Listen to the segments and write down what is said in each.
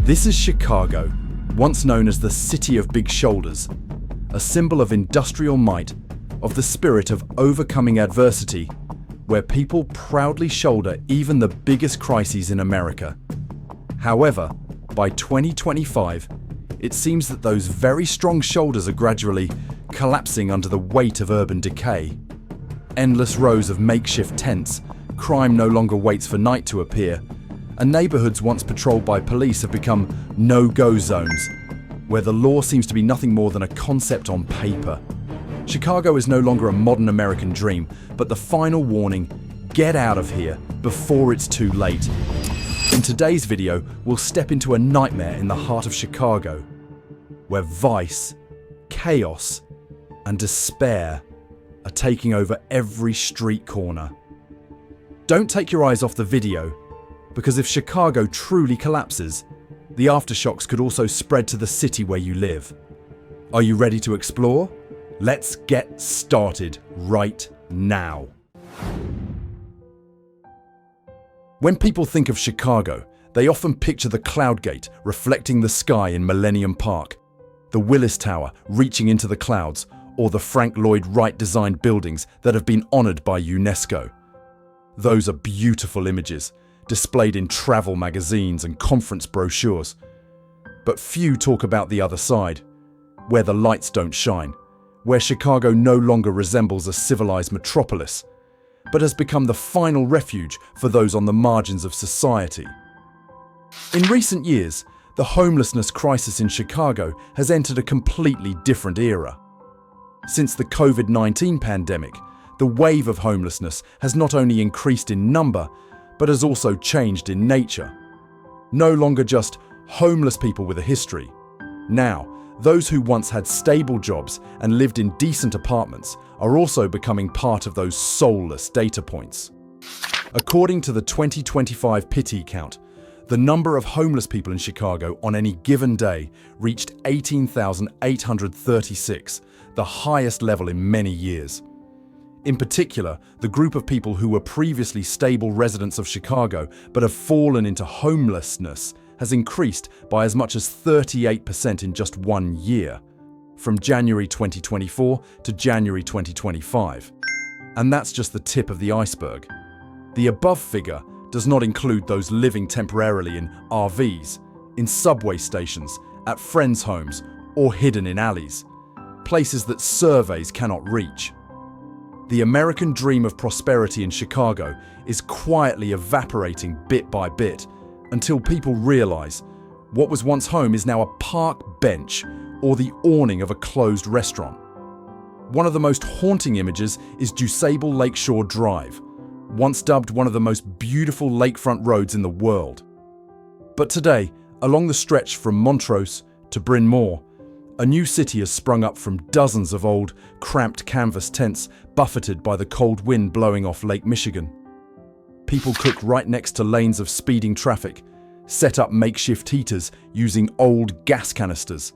This is Chicago, once known as the City of Big Shoulders, a symbol of industrial might, of the spirit of overcoming adversity, where people proudly shoulder even the biggest crises in America. However, by 2025, it seems that those very strong shoulders are gradually collapsing under the weight of urban decay. Endless rows of makeshift tents, crime no longer waits for night to appear, and neighborhoods once patrolled by police have become no-go zones, where the law seems to be nothing more than a concept on paper. Chicago is no longer a modern American dream, but the final warning: get out of here before it's too late. In today's video, we'll step into a nightmare in the heart of Chicago, where vice, chaos, and despair are taking over every street corner. Don't take your eyes off the video, because if Chicago truly collapses, the aftershocks could also spread to the city where you live. Are you ready to explore? Let's get started right now. When people think of Chicago, they often picture the Cloud Gate reflecting the sky in Millennium Park, the Willis Tower reaching into the clouds, or the Frank Lloyd Wright designed buildings that have been honored by UNESCO. Those are beautiful images, displayed in travel magazines and conference brochures. But few talk about the other side, where the lights don't shine, where Chicago no longer resembles a civilized metropolis, but has become the final refuge for those on the margins of society. In recent years, the homelessness crisis in Chicago has entered a completely different era. Since the COVID-19 pandemic, the wave of homelessness has not only increased in number, but has also changed in nature. No longer just homeless people with a history. Now, those who once had stable jobs and lived in decent apartments are also becoming part of those soulless data points. According to the 2025 pity count, the number of homeless people in Chicago on any given day reached 18,836, the highest level in many years. In particular, the group of people who were previously stable residents of Chicago but have fallen into homelessness has increased by as much as 38% in just 1 year, from January 2024 to January 2025. And that's just the tip of the iceberg. The above figure does not include those living temporarily in RVs, in subway stations, at friends' homes, or hidden in alleys, places that surveys cannot reach. The American dream of prosperity in Chicago is quietly evaporating bit by bit until people realize what was once home is now a park bench or the awning of a closed restaurant. One of the most haunting images is DuSable Lakeshore Drive, once dubbed one of the most beautiful lakefront roads in the world. But today, along the stretch from Montrose to Bryn Mawr, a new city has sprung up from dozens of old, cramped canvas tents buffeted by the cold wind blowing off Lake Michigan. People cook right next to lanes of speeding traffic, set up makeshift heaters using old gas canisters,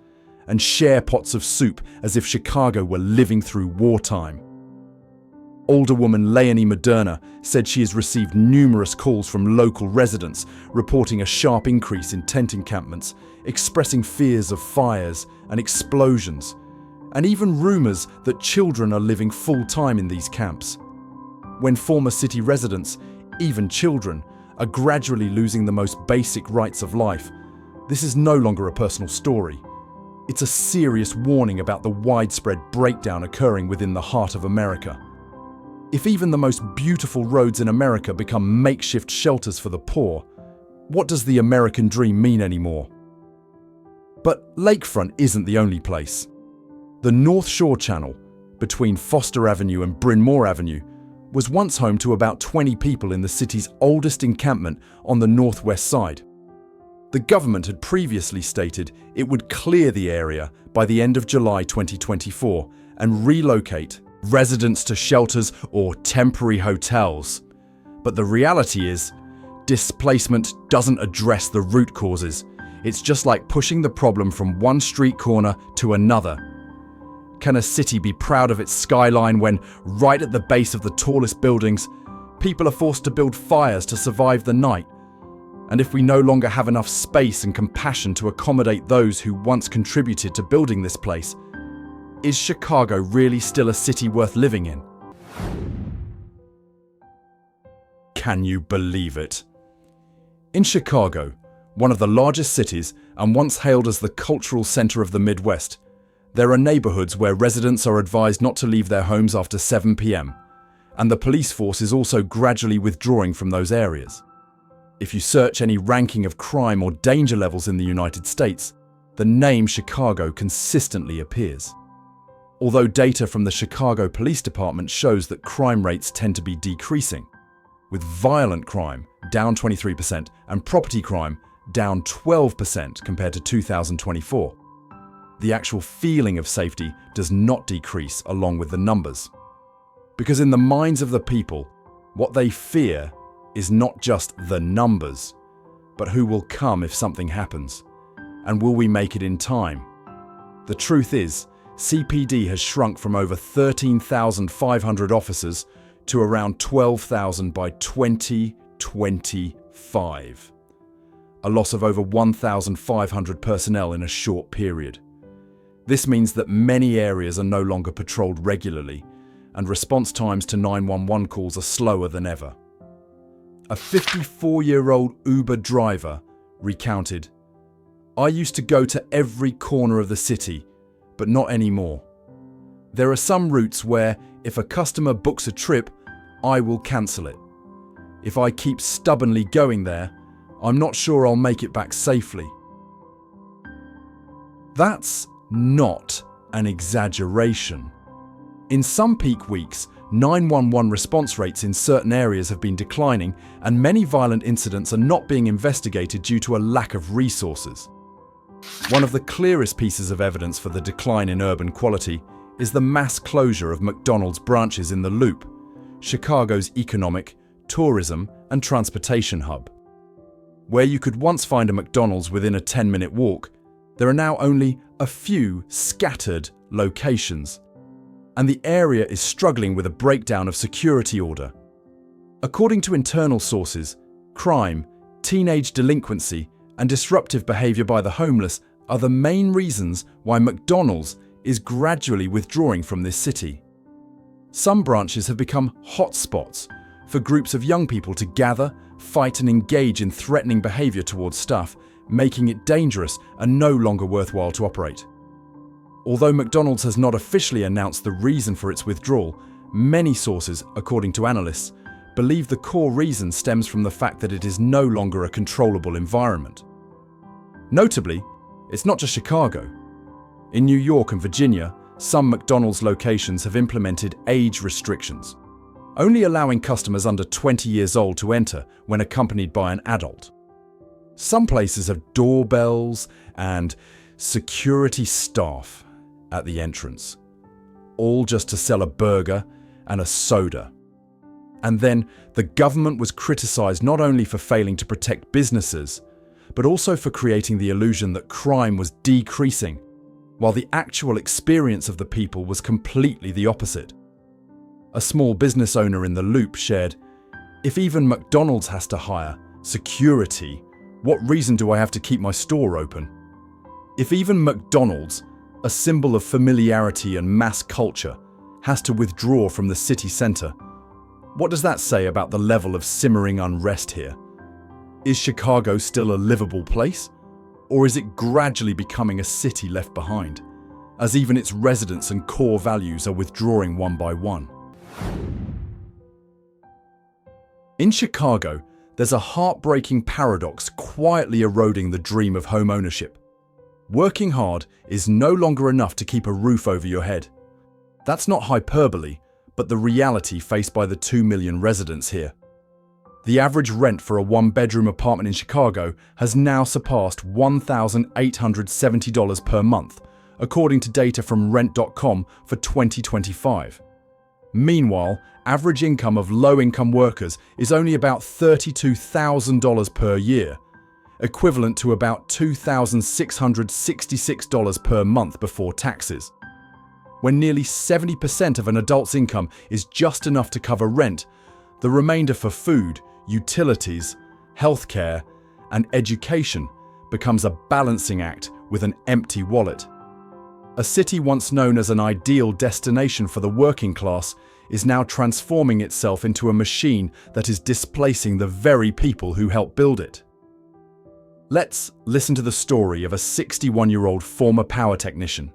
and share pots of soup as if Chicago were living through wartime. Alderwoman Leonie Moderna said she has received numerous calls from local residents reporting a sharp increase in tent encampments, expressing fears of fires and explosions, and even rumors that children are living full-time in these camps. When former city residents, even children, are gradually losing the most basic rights of life, this is no longer a personal story. It's a serious warning about the widespread breakdown occurring within the heart of America. If even the most beautiful roads in America become makeshift shelters for the poor, what does the American dream mean anymore? But lakefront isn't the only place. The North Shore Channel, between Foster Avenue and Bryn Mawr Avenue, was once home to about 20 people in the city's oldest encampment on the northwest side. The government had previously stated it would clear the area by the end of July 2024 and relocate residents to shelters or temporary hotels. But the reality is, displacement doesn't address the root causes. It's just like pushing the problem from one street corner to another. Can a city be proud of its skyline when, right at the base of the tallest buildings, people are forced to build fires to survive the night? And if we no longer have enough space and compassion to accommodate those who once contributed to building this place, is Chicago really still a city worth living in? Can you believe it? In Chicago, one of the largest cities and once hailed as the cultural center of the Midwest, there are neighborhoods where residents are advised not to leave their homes after 7 p.m., and the police force is also gradually withdrawing from those areas. If you search any ranking of crime or danger levels in the United States, the name Chicago consistently appears. Although data from the Chicago Police Department shows that crime rates tend to be decreasing, with violent crime down 23% and property crime down 12% compared to 2024. The actual feeling of safety does not decrease along with the numbers. Because in the minds of the people, what they fear is not just the numbers, but who will come if something happens, and will we make it in time? The truth is, CPD has shrunk from over 13,500 officers to around 12,000 by 2025. A loss of over 1,500 personnel in a short period. This means that many areas are no longer patrolled regularly, and response times to 911 calls are slower than ever. A 54-year-old Uber driver recounted, "I used to go to every corner of the city, but not anymore. There are some routes where, if a customer books a trip, I will cancel it. If I keep stubbornly going there, I'm not sure I'll make it back safely." That's not an exaggeration. In some peak weeks, 911 response rates in certain areas have been declining, and many violent incidents are not being investigated due to a lack of resources. One of the clearest pieces of evidence for the decline in urban quality is the mass closure of McDonald's branches in the Loop, Chicago's economic, tourism, and transportation hub. Where you could once find a McDonald's within a 10-minute walk, there are now only a few scattered locations, and the area is struggling with a breakdown of security order. According to internal sources, crime, teenage delinquency, and disruptive behavior by the homeless are the main reasons why McDonald's is gradually withdrawing from this city. Some branches have become hotspots for groups of young people to gather, fight, and engage in threatening behavior towards staff, making it dangerous and no longer worthwhile to operate. Although McDonald's has not officially announced the reason for its withdrawal, many sources, according to analysts, believe the core reason stems from the fact that it is no longer a controllable environment. Notably, it's not just Chicago. In New York and Virginia, some McDonald's locations have implemented age restrictions, only allowing customers under 20 years old to enter when accompanied by an adult. Some places have doorbells and security staff at the entrance, all just to sell a burger and a soda. And then the government was criticized not only for failing to protect businesses, but also for creating the illusion that crime was decreasing, while the actual experience of the people was completely the opposite. A small business owner in the Loop shared, "If even McDonald's has to hire security, what reason do I have to keep my store open? If even McDonald's, a symbol of familiarity and mass culture, has to withdraw from the city centre, what does that say about the level of simmering unrest here? Is Chicago still a livable place? Or is it gradually becoming a city left behind, as even its residents and core values are withdrawing one by one?" In Chicago, there's a heartbreaking paradox quietly eroding the dream of home ownership. Working hard is no longer enough to keep a roof over your head. That's not hyperbole, but the reality faced by the 2 million residents here. The average rent for a one-bedroom apartment in Chicago has now surpassed $1,870 per month, according to data from Rent.com for 2025. Meanwhile, average income of low-income workers is only about $32,000 per year, equivalent to about $2,666 per month before taxes. When nearly 70% of an adult's income is just enough to cover rent, the remainder for food, utilities, healthcare, and education becomes a balancing act with an empty wallet. A city once known as an ideal destination for the working class is now transforming itself into a machine that is displacing the very people who helped build it. Let's listen to the story of a 61-year-old former power technician.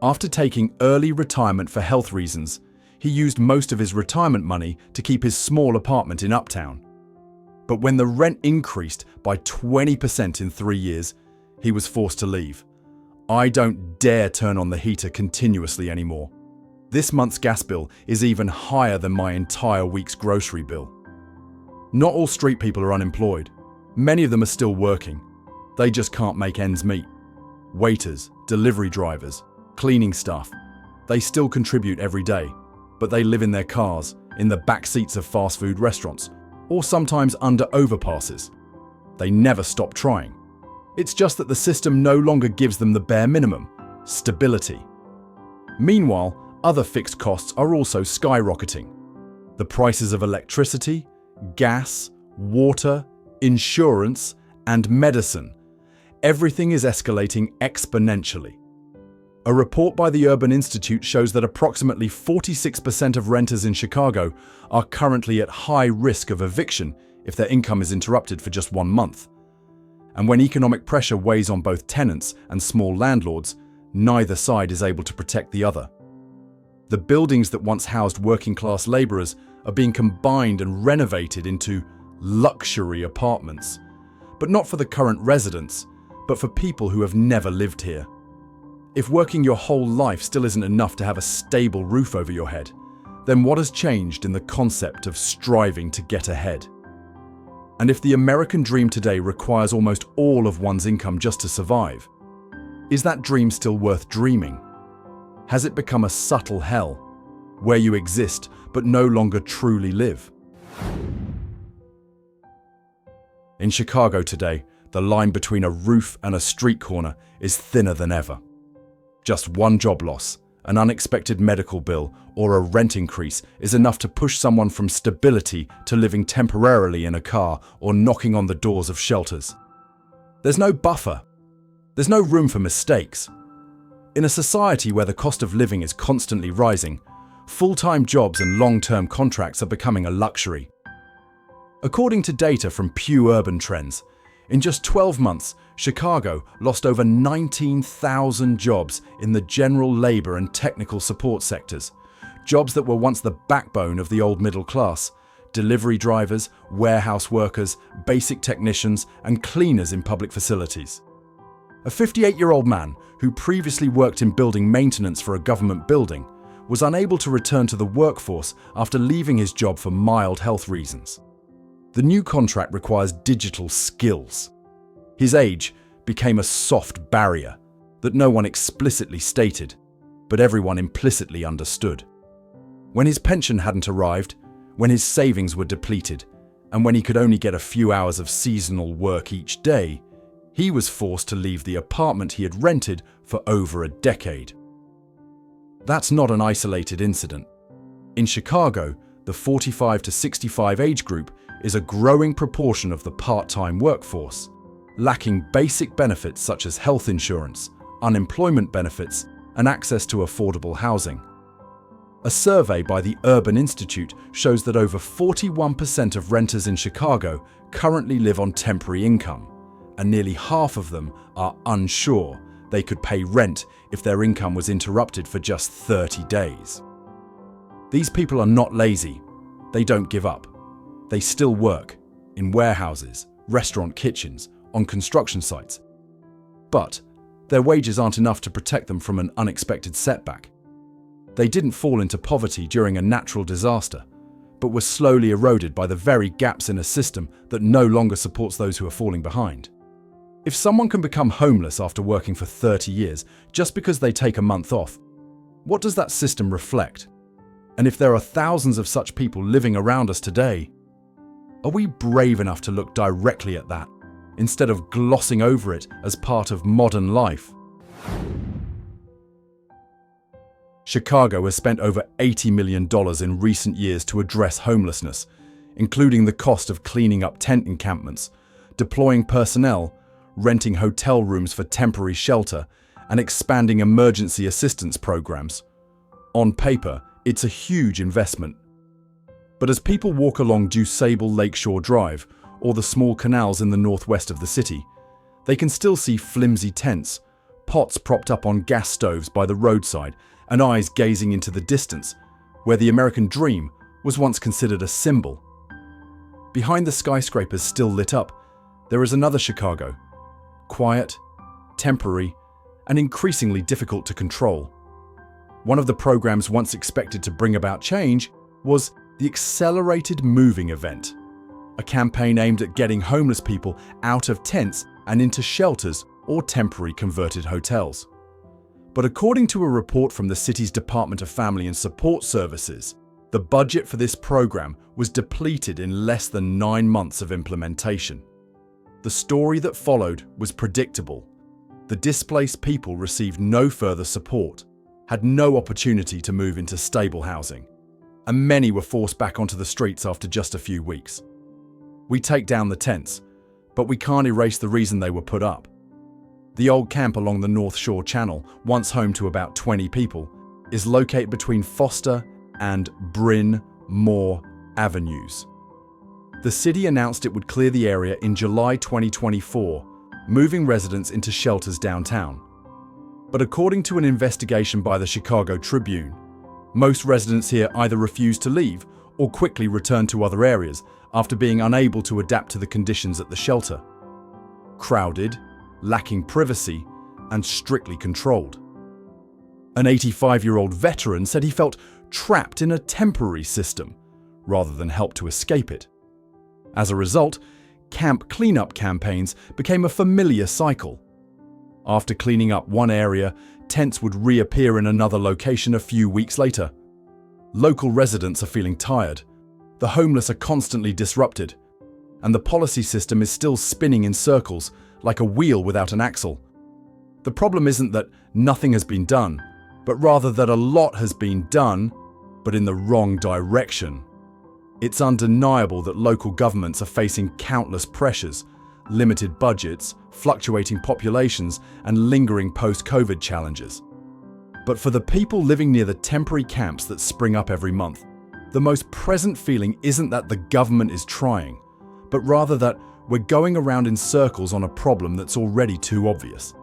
After taking early retirement for health reasons, he used most of his retirement money to keep his small apartment in Uptown. But when the rent increased by 20% in 3 years, he was forced to leave. "I don't dare turn on the heater continuously anymore. This month's gas bill is even higher than my entire week's grocery bill." Not all street people are unemployed. Many of them are still working. They just can't make ends meet. Waiters, delivery drivers, cleaning staff, they still contribute every day, but they live in their cars, in the back seats of fast food restaurants, or sometimes under overpasses. They never stop trying. It's just that the system no longer gives them the bare minimum: stability. Meanwhile, other fixed costs are also skyrocketing. The prices of electricity, gas, water, insurance, and medicine. Everything is escalating exponentially. A report by the Urban Institute shows that approximately 46% of renters in Chicago are currently at high risk of eviction if their income is interrupted for just 1 month. And when economic pressure weighs on both tenants and small landlords, neither side is able to protect the other. The buildings that once housed working-class laborers are being combined and renovated into luxury apartments, but not for the current residents, but for people who have never lived here. If working your whole life still isn't enough to have a stable roof over your head, then what has changed in the concept of striving to get ahead? And if the American dream today requires almost all of one's income just to survive, is that dream still worth dreaming? Has it become a subtle hell, where you exist but no longer truly live? In Chicago today, the line between a roof and a street corner is thinner than ever. Just one job loss, an unexpected medical bill, or a rent increase is enough to push someone from stability to living temporarily in a car or knocking on the doors of shelters. There's no buffer. There's no room for mistakes. In a society where the cost of living is constantly rising, full-time jobs and long-term contracts are becoming a luxury. According to data from Pew Urban Trends, in just 12 months, Chicago lost over 19,000 jobs in the general labor and technical support sectors, jobs that were once the backbone of the old middle class: delivery drivers, warehouse workers, basic technicians, and cleaners in public facilities. A 58-year-old man who previously worked in building maintenance for a government building was unable to return to the workforce after leaving his job for mild health reasons. The new contract requires digital skills. His age became a soft barrier that no one explicitly stated, but everyone implicitly understood. When his pension hadn't arrived, when his savings were depleted, and when he could only get a few hours of seasonal work each day, he was forced to leave the apartment he had rented for over a decade. That's not an isolated incident. In Chicago, the 45 to 65 age group is a growing proportion of the part-time workforce, lacking basic benefits such as health insurance, unemployment benefits, and access to affordable housing. A survey by the Urban Institute shows that over 41% of renters in Chicago currently live on temporary income, and nearly half of them are unsure they could pay rent if their income was interrupted for just 30 days. These people are not lazy. They don't give up. They still work in warehouses, restaurant kitchens, on construction sites. But their wages aren't enough to protect them from an unexpected setback. They didn't fall into poverty during a natural disaster, but were slowly eroded by the very gaps in a system that no longer supports those who are falling behind. If someone can become homeless after working for 30 years just because they take a month off, what does that system reflect? And if there are thousands of such people living around us today, are we brave enough to look directly at that, instead of glossing over it as part of modern life? Chicago has spent over $80 million in recent years to address homelessness, including the cost of cleaning up tent encampments, deploying personnel, renting hotel rooms for temporary shelter, and expanding emergency assistance programs. On paper, it's a huge investment. But as people walk along DuSable Lakeshore Drive or the small canals in the northwest of the city, they can still see flimsy tents, pots propped up on gas stoves by the roadside, and eyes gazing into the distance, where the American dream was once considered a symbol. Behind the skyscrapers still lit up, there is another Chicago, quiet, temporary, and increasingly difficult to control. One of the programs once expected to bring about change was the Accelerated Moving Event, a campaign aimed at getting homeless people out of tents and into shelters or temporary converted hotels. But according to a report from the city's Department of Family and Support Services, the budget for this program was depleted in less than 9 months of implementation. The story that followed was predictable. The displaced people received no further support, had no opportunity to move into stable housing, and many were forced back onto the streets after just a few weeks. We take down the tents, but we can't erase the reason they were put up. The old camp along the North Shore Channel, once home to about 20 people, is located between Foster and Bryn Mawr Avenues. The city announced it would clear the area in July 2024, moving residents into shelters downtown. But according to an investigation by the Chicago Tribune, most residents here either refuse to leave or quickly return to other areas after being unable to adapt to the conditions at the shelter. Crowded, lacking privacy, and strictly controlled. An 85-year-old veteran said he felt trapped in a temporary system, rather than help to escape it. As a result, camp cleanup campaigns became a familiar cycle. After cleaning up one area, tents would reappear in another location a few weeks later. Local residents are feeling tired, the homeless are constantly disrupted, and the policy system is still spinning in circles like a wheel without an axle. The problem isn't that nothing has been done, but rather that a lot has been done, but in the wrong direction. It's undeniable that local governments are facing countless pressures, limited budgets, fluctuating populations, and lingering post-COVID challenges. But for the people living near the temporary camps that spring up every month, the most present feeling isn't that the government is trying, but rather that we're going around in circles on a problem that's already too obvious.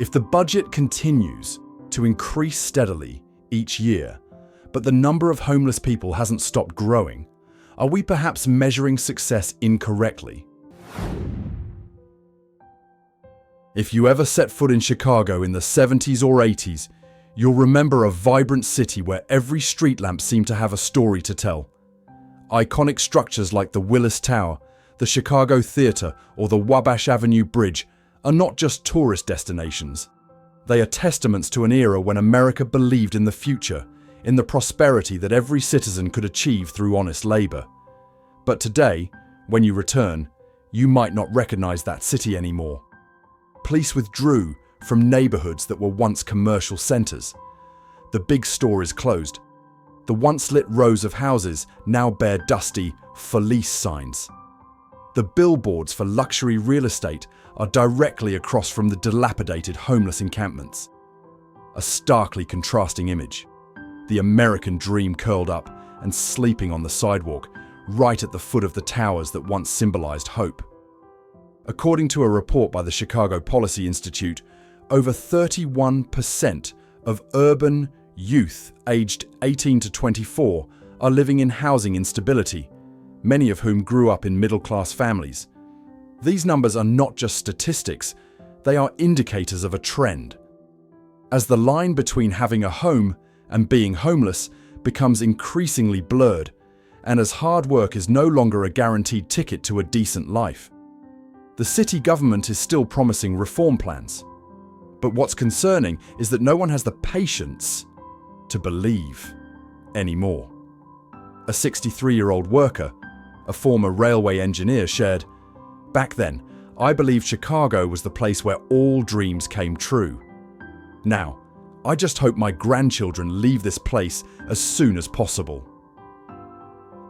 If the budget continues to increase steadily each year, but the number of homeless people hasn't stopped growing, are we perhaps measuring success incorrectly? If you ever set foot in Chicago in the 70s or 80s, you'll remember a vibrant city where every street lamp seemed to have a story to tell. Iconic structures like the Willis Tower, the Chicago Theatre, or the Wabash Avenue Bridge are not just tourist destinations. They are testaments to an era when America believed in the future, in the prosperity that every citizen could achieve through honest labor. But today, when you return, you might not recognize that city anymore. Police withdrew from neighborhoods that were once commercial centers. The big store is closed. The once lit rows of houses now bear dusty "for lease" signs. The billboards for luxury real estate are directly across from the dilapidated homeless encampments. A starkly contrasting image. The American dream curled up and sleeping on the sidewalk, right at the foot of the towers that once symbolized hope. According to a report by the Chicago Policy Institute, over 31% of urban youth aged 18 to 24 are living in housing instability, many of whom grew up in middle-class families. These numbers are not just statistics, they are indicators of a trend. As the line between having a home and being homeless becomes increasingly blurred, and as hard work is no longer a guaranteed ticket to a decent life. The city government is still promising reform plans. But what's concerning is that no one has the patience to believe anymore. A 63-year-old worker, a former railway engineer, shared, "Back then, I believed Chicago was the place where all dreams came true. Now, I just hope my grandchildren leave this place as soon as possible."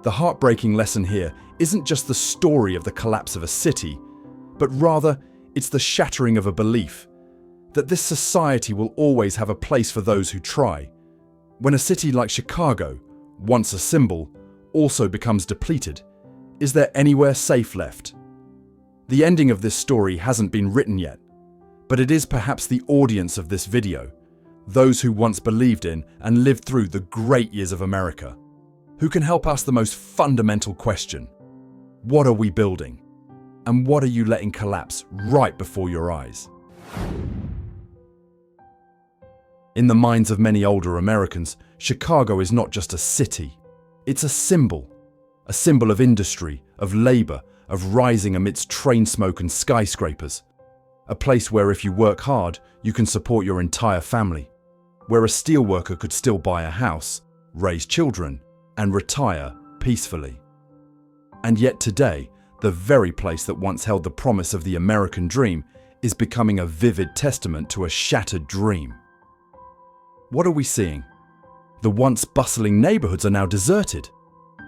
The heartbreaking lesson here isn't just the story of the collapse of a city, but rather it's the shattering of a belief that this society will always have a place for those who try. When a city like Chicago, once a symbol, also becomes depleted, is there anywhere safe left? The ending of this story hasn't been written yet, but it is perhaps the audience of this video, those who once believed in and lived through the great years of America, who can help ask the most fundamental question: what are we building? And what are you letting collapse right before your eyes? In the minds of many older Americans, Chicago is not just a city. It's a symbol of industry, of labor, of rising amidst train smoke and skyscrapers. A place where if you work hard, you can support your entire family. Where a steelworker could still buy a house, raise children, and retire peacefully. And yet today, the very place that once held the promise of the American dream is becoming a vivid testament to a shattered dream. What are we seeing? The once bustling neighborhoods are now deserted.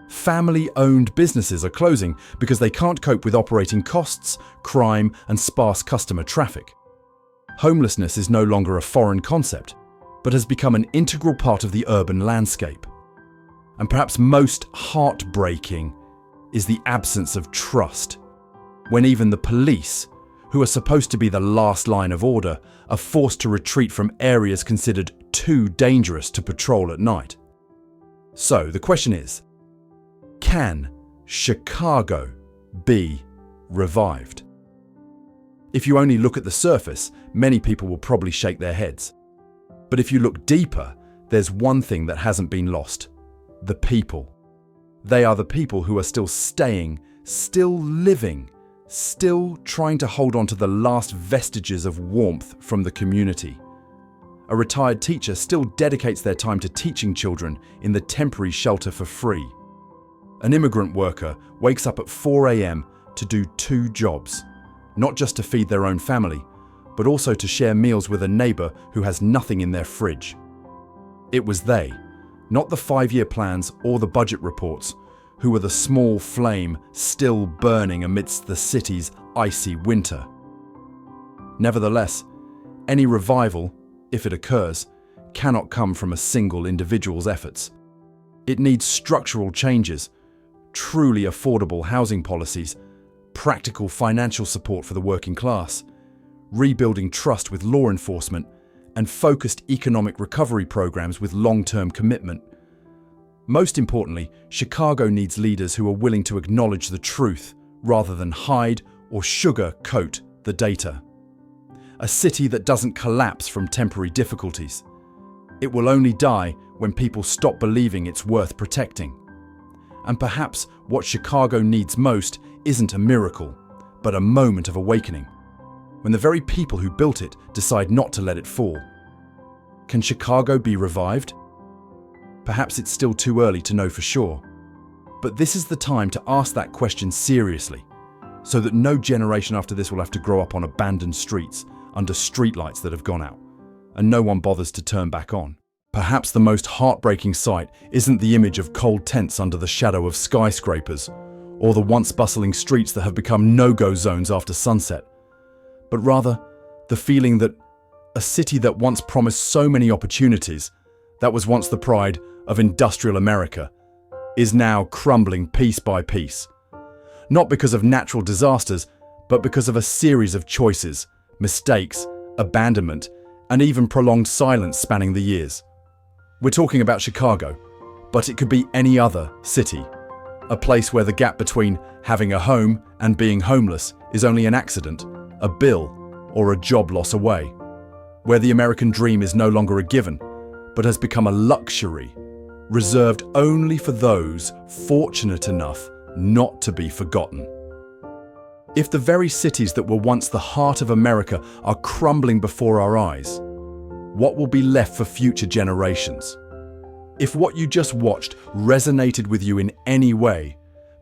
Family-owned businesses are closing because they can't cope with operating costs, crime, and sparse customer traffic. Homelessness is no longer a foreign concept, but has become an integral part of the urban landscape. And perhaps most heartbreaking is the absence of trust, when even the police, who are supposed to be the last line of order, are forced to retreat from areas considered too dangerous to patrol at night. So the question is, can Chicago be revived? If you only look at the surface, many people will probably shake their heads. But if you look deeper, there's one thing that hasn't been lost: the people. They are the people who are still staying, still living, still trying to hold on to the last vestiges of warmth from the community. A retired teacher still dedicates their time to teaching children in the temporary shelter for free. An immigrant worker wakes up at 4 a.m. to do 2 jobs, not just to feed their own family, but also to share meals with a neighbor who has nothing in their fridge. It was they, not the 5-year plans or the budget reports, who were the small flame still burning amidst the city's icy winter. Nevertheless, any revival, if it occurs, cannot come from a single individual's efforts. It needs structural changes, truly affordable housing policies, practical financial support for the working class, rebuilding trust with law enforcement, and focused economic recovery programs with long-term commitment. Most importantly, Chicago needs leaders who are willing to acknowledge the truth rather than hide or sugar-coat the data. A city that doesn't collapse from temporary difficulties. It will only die when people stop believing it's worth protecting. And perhaps what Chicago needs most isn't a miracle, but a moment of awakening, when the very people who built it decide not to let it fall. Can Chicago be revived? Perhaps it's still too early to know for sure, but this is the time to ask that question seriously, so that no generation after this will have to grow up on abandoned streets under streetlights that have gone out, and no one bothers to turn back on. Perhaps the most heartbreaking sight isn't the image of cold tents under the shadow of skyscrapers, or the once bustling streets that have become no-go zones after sunset, but rather the feeling that a city that once promised so many opportunities, that was once the pride of industrial America, is now crumbling piece by piece. Not because of natural disasters, but because of a series of choices, mistakes, abandonment, and even prolonged silence spanning the years. We're talking about Chicago, but it could be any other city. A place where the gap between having a home and being homeless is only an accident, a bill, or a job loss away. Where the American dream is no longer a given, but has become a luxury, reserved only for those fortunate enough not to be forgotten. If the very cities that were once the heart of America are crumbling before our eyes, what will be left for future generations? If what you just watched resonated with you in any way,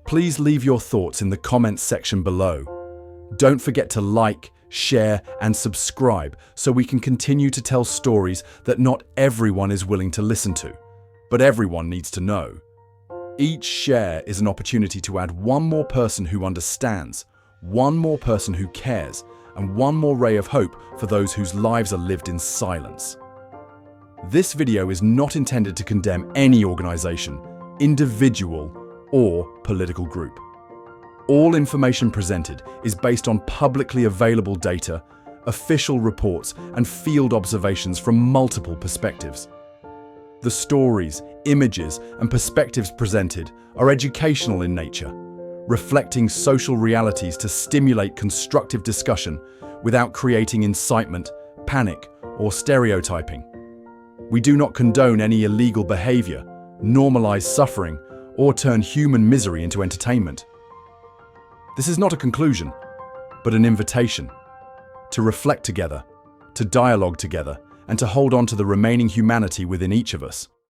please leave your thoughts in the comments section below. Don't forget to like, share, and subscribe so we can continue to tell stories that not everyone is willing to listen to, but everyone needs to know. Each share is an opportunity to add one more person who understands, one more person who cares, and one more ray of hope for those whose lives are lived in silence. This video is not intended to condemn any organization, individual, or political group. All information presented is based on publicly available data, official reports, and field observations from multiple perspectives. The stories, images, and perspectives presented are educational in nature, reflecting social realities to stimulate constructive discussion without creating incitement, panic, or stereotyping. We do not condone any illegal behavior, normalize suffering, or turn human misery into entertainment. This is not a conclusion, but an invitation to reflect together, to dialogue together, and to hold on to the remaining humanity within each of us.